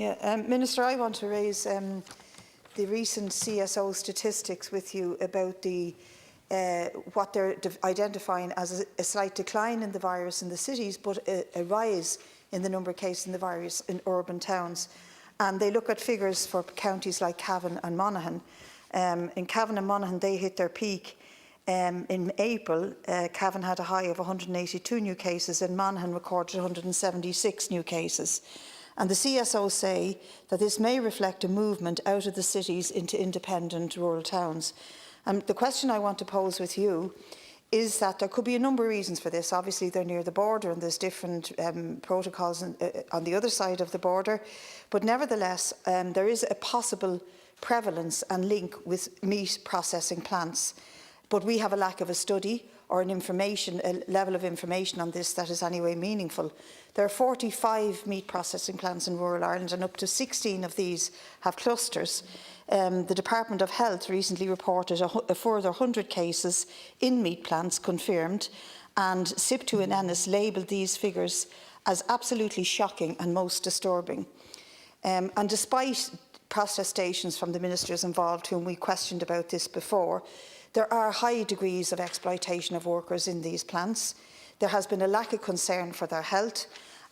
Minister, I want to raise the recent CSO statistics with you about what they're identifying as a slight decline in the virus in the cities, but a rise in the number of cases in the virus in urban towns. And they look at figures for counties like Cavan and Monaghan. In Cavan and Monaghan, they hit their peak in April. Cavan had a high of 182 new cases and Monaghan recorded 176 new cases. And the CSO say that this may reflect a movement out of the cities into independent rural towns. And the question I want to pose with you is that there could be a number of reasons for this. Obviously, they're near the border and there's different protocols on the other side of the border. But nevertheless, there is a possible prevalence and link with meat processing plants. But we have a lack of a study or a level of information on this that is anyway meaningful. There are 45 meat processing plants in rural Ireland and up to 16 of these have clusters. The Department of Health recently reported a further 100 cases in meat plants confirmed, and SIP2 and Ennis labelled these figures as absolutely shocking and most disturbing. And despite protestations from the ministers involved, whom we questioned about this before, there are high degrees of exploitation of workers in these plants. There has been a lack of concern for their health,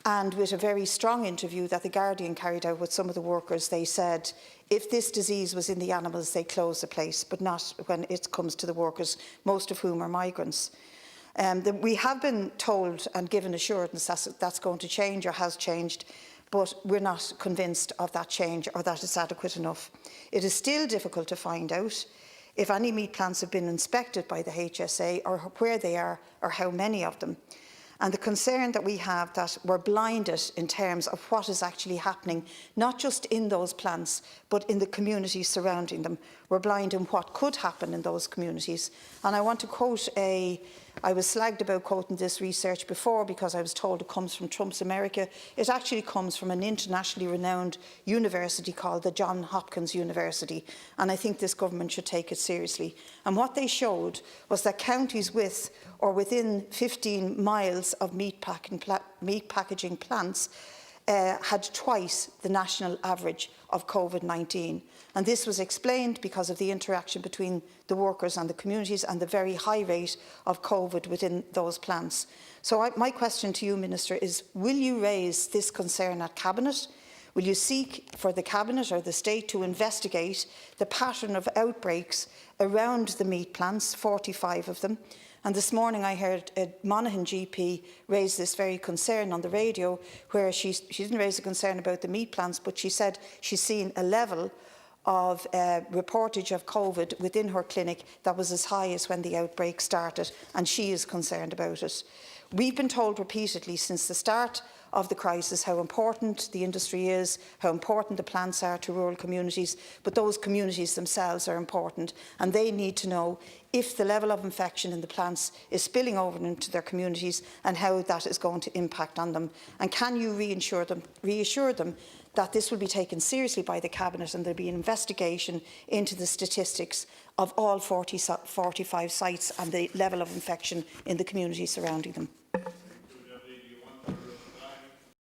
and with a very strong interview that The Guardian carried out with some of the workers, they said if this disease was in the animals, they close the place, but not when it comes to the workers, most of whom are migrants. We have been told and given assurance that's going to change or has changed, but we're not convinced of that change or that it's adequate enough. It is still difficult to find out if any meat plants have been inspected by the HSA or where they are or how many of them. And the concern that we have that we're blinded in terms of what is actually happening, not just in those plants, but in the communities surrounding them. We're blind in what could happen in those communities. And I want to quote I was slagged about quoting this research before because I was told it comes from Trump's America. It actually comes from an internationally renowned university called the Johns Hopkins University. And I think this government should take it seriously. And what they showed was that counties with or within 15 miles of meat packaging plants had twice the national average of COVID-19. And this was explained because of the interaction between the workers and the communities and the very high rate of COVID within those plants. So my question to you, Minister, is will you raise this concern at Cabinet? Will you seek for the Cabinet or the State to investigate the pattern of outbreaks around the meat plants, 45 of them? And this morning I heard a Monaghan GP raise this very concern on the radio, where she didn't raise a concern about the meat plants, but she said she's seen a level of reportage of COVID within her clinic that was as high as when the outbreak started, and she is concerned about it. We've been told repeatedly since the start of the crisis how important the industry is, how important the plants are to rural communities, but those communities themselves are important, and they need to know if the level of infection in the plants is spilling over into their communities and how that is going to impact on them. And can you reassure them that this will be taken seriously by the Cabinet and there will be an investigation into the statistics of all 45 sites and the level of infection in the communities surrounding them?